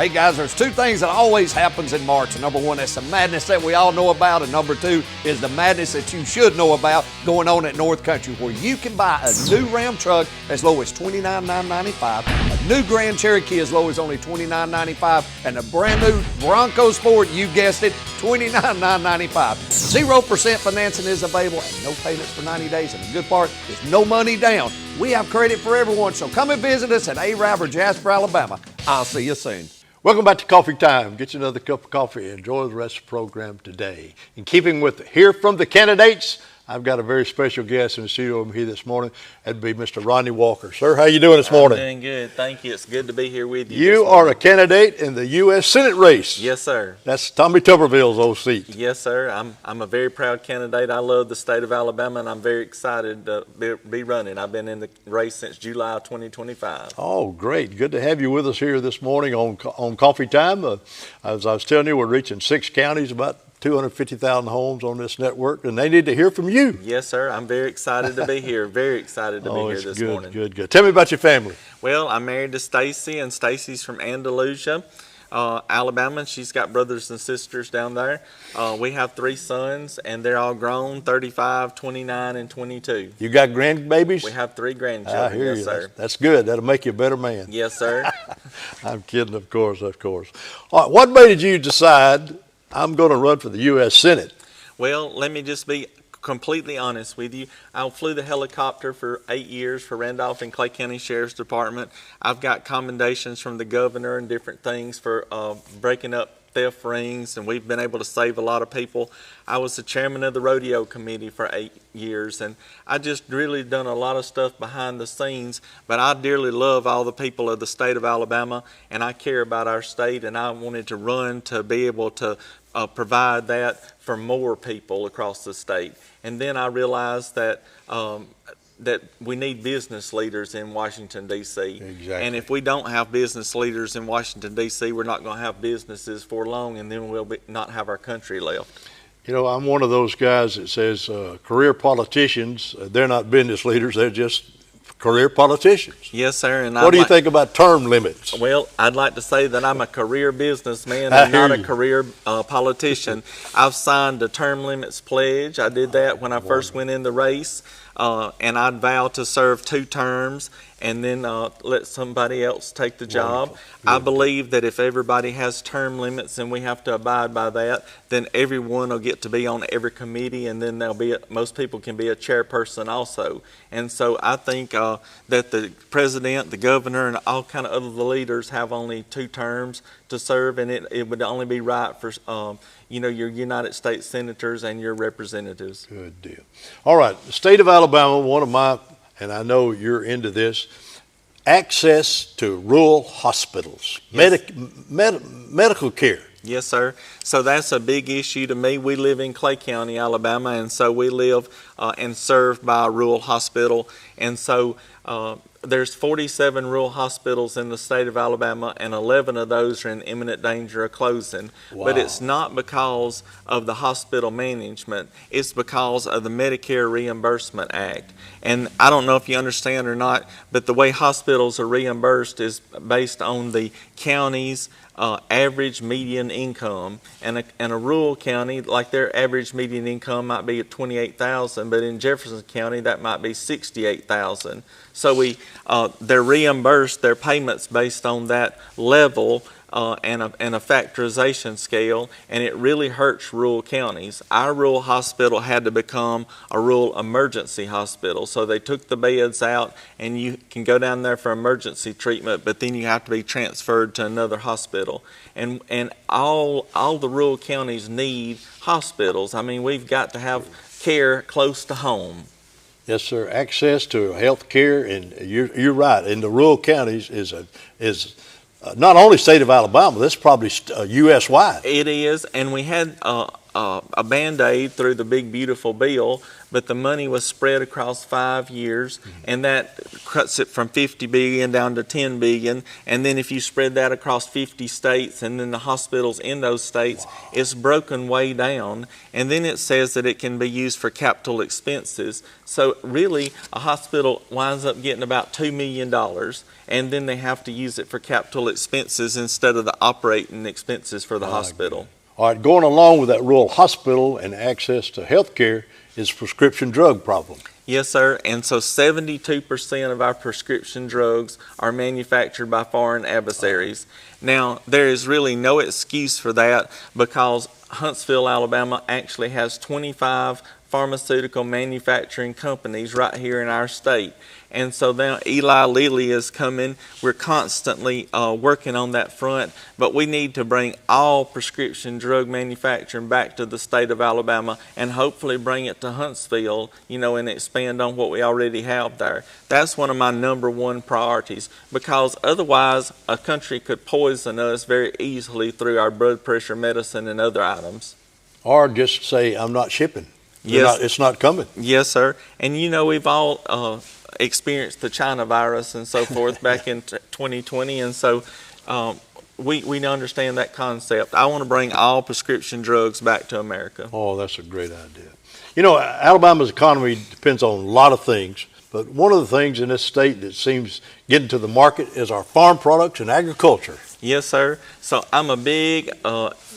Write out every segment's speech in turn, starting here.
Hey guys, there's two things that always happens in March. Number one, that's the madness that we all know about, and number two is the madness that you should know about going on at North Country, where you can buy a new Ram truck as low as $29,995, a new Grand Cherokee as low as only $29,995, and a brand new Bronco Sport, you guessed it, $29,995. 0% financing is available and no payments for 90 days, and the good part is no money down. We have credit for everyone, so come and visit us at Arab or Jasper, Alabama. I'll see you soon. Welcome back to Coffee Time. Get you another cup of coffee and enjoy the rest of the program today. In keeping with Hear from the Candidates, I've got a very special guest in the studio over here this morning. That'd be Mr. Rodney Walker. Sir, how you doing this morning? I'm doing good. Thank you. It's good to be here with you. You are a candidate in the U.S. Senate race. Yes, sir. That's Tommy Tuberville's old seat. Yes, sir. I'm a very proud candidate. I love the state of Alabama, and I'm very excited to be running. I've been in the race since July 2025. Oh, great. Good to have you with us here this morning on Coffee Time. As I was telling you, we're reaching 6 counties, about 250,000 homes on this network, and they need to hear from you. Yes, sir. I'm very excited to be here. Very excited to be here this morning. Good. Tell me about your family. Well, I'm married to Stacy, and Stacy's from Andalusia, Alabama. She's got brothers and sisters down there. We have 3 sons, and they're all grown, 35, 29, and 22. You got grandbabies? We have 3 grandchildren. I hear yes, you. Sir. That's good. That'll make you a better man. Yes, sir. I'm kidding, of course. All right, what made you decide I'm going to run for the U.S. Senate? Well, let me just be completely honest with you. I flew the helicopter for 8 years for Randolph and Clay County Sheriff's Department. I've got commendations from the governor and different things for breaking up theft rings, and we've been able to save a lot of people. I was the chairman of the rodeo committee for 8 years, and I just really done a lot of stuff behind the scenes, but I dearly love all the people of the state of Alabama, and I care about our state, and I wanted to run to be able to provide that for more people across the state. And then I realized that that we need business leaders in Washington, D.C. Exactly. And if we don't have business leaders in Washington, D.C., we're not going to have businesses for long, and then we'll not have our country left. You know, I'm one of those guys that says career politicians, they're not business leaders, they're just career politicians. Yes, sir. And what do you think about term limits? Well, I'd like to say that I'm a career businessman and not a career politician. I've signed a term limits pledge. I did that when I first went in the race, and I'd vow to serve 2 terms and then let somebody else take the job. I believe that if everybody has term limits and we have to abide by that, then everyone will get to be on every committee, and then most people can be a chairperson also. And so I think that the president, the governor, and all kind of other leaders have only 2 terms to serve, and it would only be right for your United States senators and your representatives. Good deal. All right, the state of Alabama, one of my, and I know you're into this, access to rural hospitals, yes. medical care. Yes, sir. So that's a big issue to me. We live in Clay County, Alabama, and so we live and served by a rural hospital. And so there's 47 rural hospitals in the state of Alabama, and 11 of those are in imminent danger of closing. Wow. But it's not because of the hospital management. It's because of the Medicare Reimbursement Act. And I don't know if you understand or not, but the way hospitals are reimbursed is based on the county's average median income, and a rural county, like their average median income might be at $28,000, but in Jefferson County that might be $68,000. So they're reimbursed their payments based on that level and a factorization scale, and it really hurts rural counties. Our rural hospital had to become a rural emergency hospital, so they took the beds out, and you can go down there for emergency treatment, but then you have to be transferred to another hospital. And all the rural counties need hospitals. I mean, we've got to have care close to home. Yes, sir. Access to health care, and you're right, in the rural counties is not only state of Alabama, this is probably U.S. wide. It is, and we had a Band-Aid through the big beautiful bill, but the money was spread across 5 years, and that cuts it from 50 billion down to 10 billion. And then if you spread that across 50 states and then the hospitals in those states, it's broken way down. And then it says that it can be used for capital expenses. So really, a hospital winds up getting about $2 million, and then they have to use it for capital expenses instead of the operating expenses for the hospital. All right, going along with that rural hospital and access to health care is prescription drug problem. Yes, sir. And so 72% of our prescription drugs are manufactured by foreign adversaries. Now, there is really no excuse for that because Huntsville, Alabama actually has 25 pharmaceutical manufacturing companies right here in our state. And so now Eli Lilly is coming. We're constantly working on that front, but we need to bring all prescription drug manufacturing back to the state of Alabama and hopefully bring it to Huntsville, and expand on what we already have there. That's one of my #1 priorities, because otherwise a country could poison us very easily through our blood pressure medicine and other items. Or just say, I'm not shipping. Yes. It's not coming. Yes, sir. And we've all experienced the China virus and so forth back in 2020, and so we understand that concept. I want to bring all prescription drugs back to America. Oh, that's a great idea. Alabama's economy depends on a lot of things, but one of the things in this state that seems getting to the market is our farm products and agriculture. Yes, sir. So I'm a big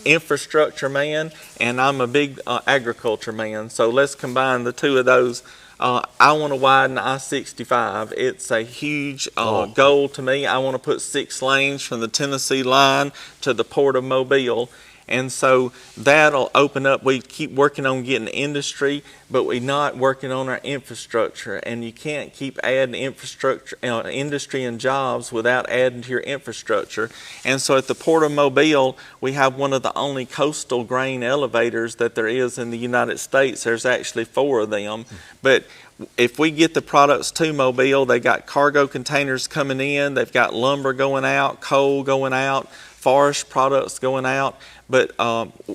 infrastructure man, and I'm a big agriculture man. So let's combine the two of those. I want to widen I-65. It's a huge goal to me. I want to put 6 lanes from the Tennessee line to the Port of Mobile. And so that'll open up. We keep working on getting industry, but we're not working on our infrastructure. And you can't keep adding infrastructure, industry and jobs without adding to your infrastructure. And so at the Port of Mobile, we have one of the only coastal grain elevators that there is in the United States. There's actually 4 of them. But if we get the products to Mobile, they got cargo containers coming in, they've got lumber going out, coal going out, forest products going out, but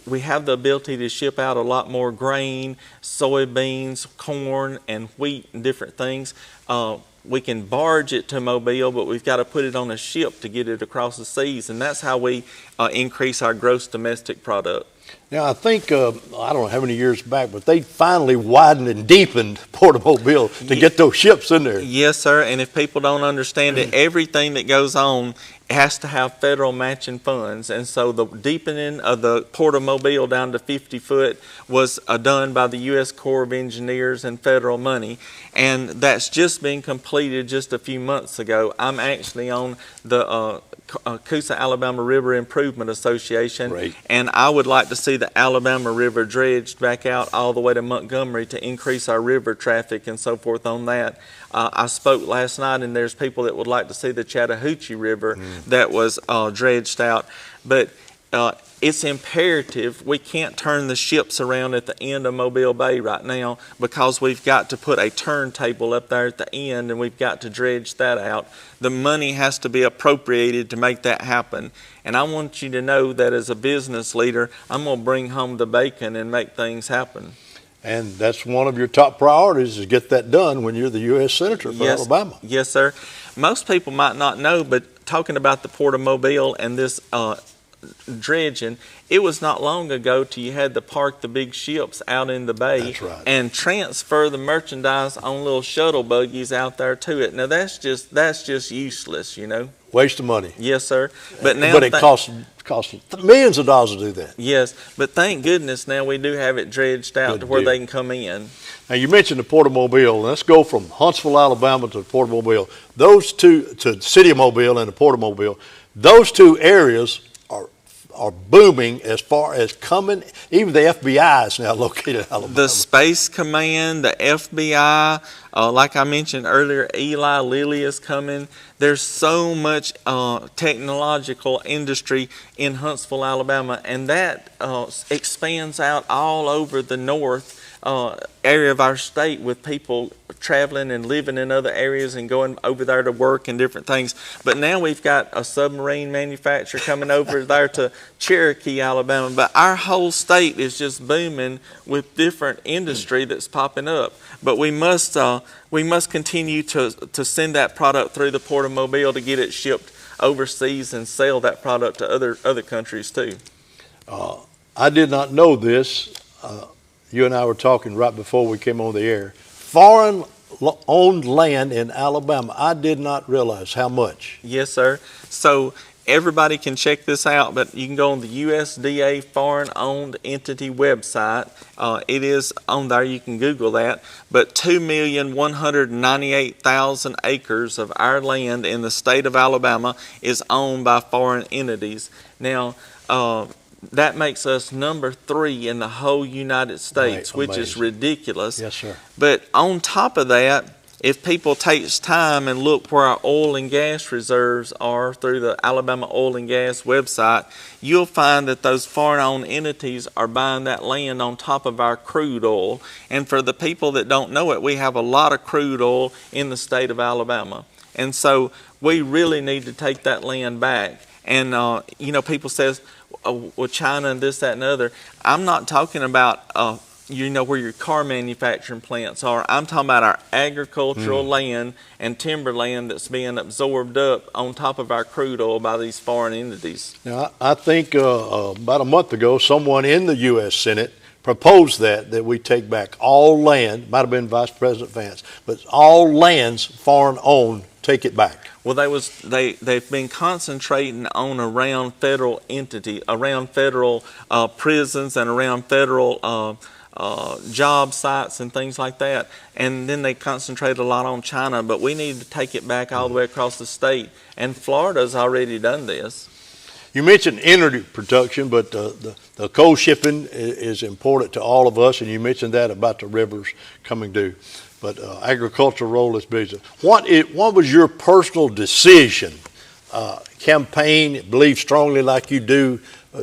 we have the ability to ship out a lot more grain, soybeans, corn, and wheat and different things. We can barge it to Mobile, but we've got to put it on a ship to get it across the seas, and that's how we increase our gross domestic product. Now, I think, I don't know how many years back, but they finally widened and deepened Port of Mobile to get those ships in there. Yes, sir, and if people don't understand it, everything that goes on has to have federal matching funds. And so the deepening of the Port of Mobile down to 50 foot was done by the U.S. Corps of Engineers and federal money. And that's just been completed just a few months ago. I'm actually on the Coosa Alabama River Improvement Association. Right. And I would like to see the Alabama River dredged back out all the way to Montgomery to increase our river traffic and so forth on that. I spoke last night, and there's people that would like to see the Chattahoochee River that was dredged out. But it's imperative. We can't turn the ships around at the end of Mobile Bay right now because we've got to put a turntable up there at the end, and we've got to dredge that out. The money has to be appropriated to make that happen. And I want you to know that as a business leader, I'm going to bring home the bacon and make things happen. And that's one of your top priorities, is get that done when you're the U.S. Senator for Alabama. Yes, sir. Most people might not know, but talking about the Port of Mobile and this dredging, it was not long ago till you had to park the big ships out in the bay. That's right. And transfer the merchandise on little shuttle buggies out there to it. Now that's just useless, Waste of money. Yes, sir. But now it costs millions of dollars to do that. Yes, but thank goodness now we do have it dredged out to where they can come in. Now, you mentioned the Port of Mobile. Let's go from Huntsville, Alabama to the Port of Mobile. Those two, to the city of Mobile and the Port of Mobile, those two areas are booming as far as coming. Even the FBI is now located in Alabama. The Space Command, the FBI, like I mentioned earlier, Eli Lilly is coming. There's so much technological industry in Huntsville, Alabama, and that expands out all over the north area of our state, with people traveling and living in other areas and going over there to work and different things. But now we've got a submarine manufacturer coming over there to Cherokee, Alabama. But our whole state is just booming with different industry that's popping up. But we must continue to send that product through the Port of Mobile to get it shipped overseas and sell that product to other countries too. I did not know this. You and I were talking right before we came on the air. Foreign-owned land in Alabama. I did not realize how much. Yes, sir. So everybody can check this out, but you can go on the USDA Foreign-Owned Entity website. It is on there. You can Google that. But 2,198,000 acres of our land in the state of Alabama is owned by foreign entities. Now, that makes us number 3 in the whole United States, right, which is ridiculous. Yes, sir. But on top of that, if people take time and look where our oil and gas reserves are through the Alabama Oil and Gas website, you'll find that those foreign-owned entities are buying that land on top of our crude oil. And for the people that don't know it, we have a lot of crude oil in the state of Alabama. And so we really need to take that land back. And, people says, well, China and this, that, and other. I'm not talking about, where your car manufacturing plants are. I'm talking about our agricultural land and timber land that's being absorbed up on top of our crude oil by these foreign entities. Now, I think about a month ago, someone in the U.S. Senate proposed that we take back all land, might have been Vice President Vance, but all lands foreign-owned, take it back. Well, they've been concentrating on around federal prisons and around federal job sites and things like that. And then they concentrate a lot on China, but we need to take it back all the way across the state. And Florida's already done this. You mentioned energy production, but the coal shipping is important to all of us, and you mentioned that about the rivers coming due. But agricultural role is big. What was your personal decision, campaign, believe strongly like you do?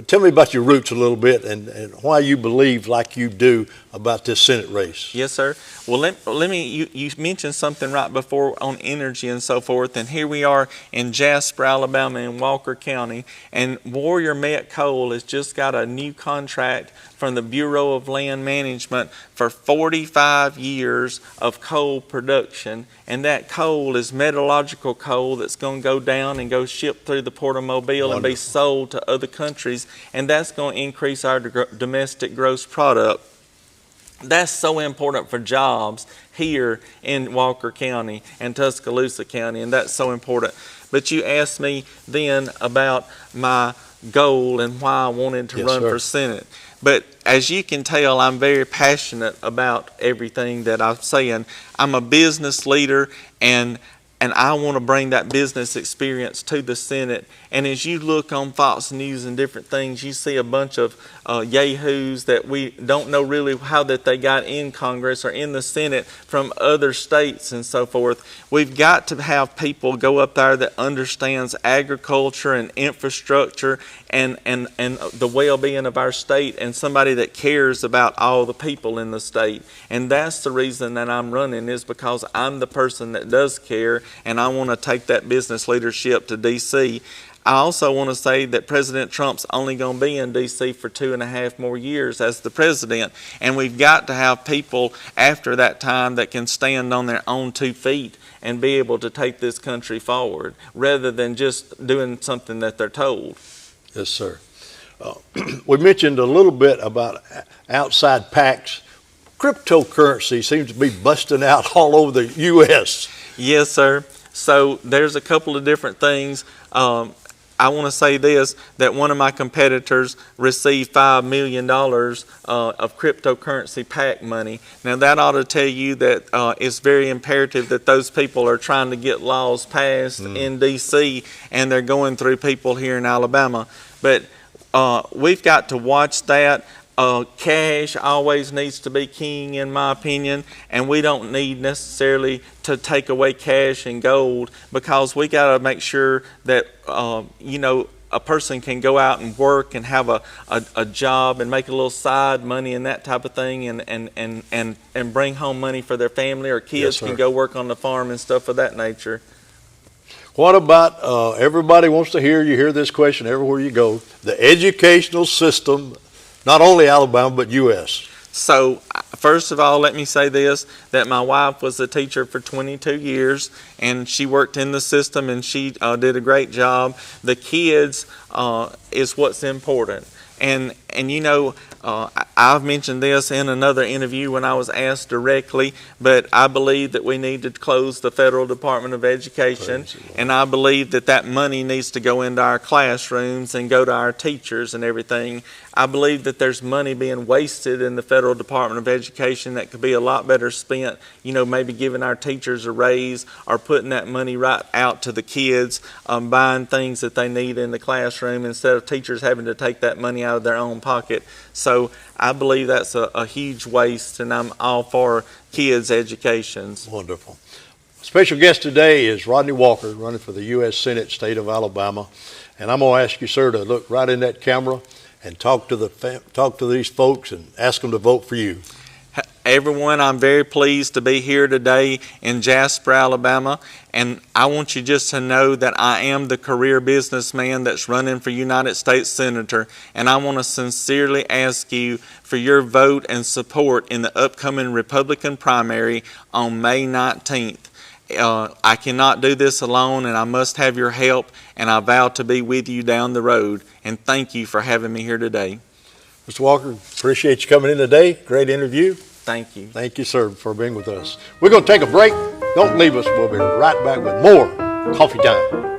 Tell me about your roots a little bit and why you believe like you do about this Senate race. Yes, sir. Well, let me. You mentioned something right before on energy and so forth, and here we are in Jasper, Alabama, in Walker County, and Warrior Met Coal has just got a new contract from the Bureau of Land Management for 45 years of coal production, and that coal is metallurgical coal that's going to go down and go shipped through the Port of Mobile and be sold to other countries, and that's going to increase our domestic gross product. That's so important for jobs here in Walker County and Tuscaloosa County, and that's so important. But you asked me then about my goal and why I wanted to run for Senate. But as you can tell, I'm very passionate about everything that I'm saying. I'm a business leader, and I want to bring that business experience to the Senate. And as you look on Fox News and different things, you see a bunch of yahoos that we don't know really how that they got in Congress or in the Senate from other states and so forth. We've got to have people go up there that understands agriculture and infrastructure and the well-being of our state, and somebody that cares about all the people in the state. And that's the reason that I'm running, is because I'm the person that does care, and I want to take that business leadership to D.C. I also want to say that President Trump's only going to be in D.C. for 2.5 more years as the president, and we've got to have people after that time that can stand on their own 2 feet and be able to take this country forward, rather than just doing something that they're told. Yes, sir. We mentioned a little bit about outside PACs. Cryptocurrency seems to be busting out all over the U.S. Yes, sir. So there's a couple of different things. I want to say this, that one of my competitors received $5 million of cryptocurrency PAC money. Now that ought to tell you that it's very imperative that those people are trying to get laws passed in D.C. and they're going through people here in Alabama. But we've got to watch that. Cash always needs to be king, in my opinion, and we don't need necessarily to take away cash and gold, because we got to make sure that a person can go out and work and have a job and make a little side money and that type of thing, and bring home money for their family, or kids can go work on the farm and stuff of that nature. What about everybody wants to hear this question everywhere you go, the educational system, not only Alabama, but U.S.? So, first of all, let me say this, that my wife was a teacher for 22 years, and she worked in the system, and she did a great job. The kids is what's important. And I've mentioned this in another interview when I was asked directly, but I believe that we need to close the Federal Department of Education, and I believe that that money needs to go into our classrooms and go to our teachers and everything. I believe that there's money being wasted in the Federal Department of Education that could be a lot better spent, maybe giving our teachers a raise, or putting that money right out to the kids, buying things that they need in the classroom, instead of teachers having to take that money out of their own pocket. So I believe that's a huge waste, and I'm all for kids' educations. Wonderful. Special guest today is Rodney Walker, running for the U.S. Senate, state of Alabama. And I'm going to ask you, sir, to look right in that camera and talk to these folks and ask them to vote for you. Everyone, I'm very pleased to be here today in Jasper, Alabama, and I want you just to know that I am the career businessman that's running for United States Senator, and I want to sincerely ask you for your vote and support in the upcoming Republican primary on May 19th. I cannot do this alone, and I must have your help, and I vow to be with you down the road. And thank you for having me here today. Mr. Walker, appreciate you coming in today. Great interview. Thank you. Thank you, sir, for being with us. We're going to take a break. Don't leave us. We'll be right back with more Coffee Time.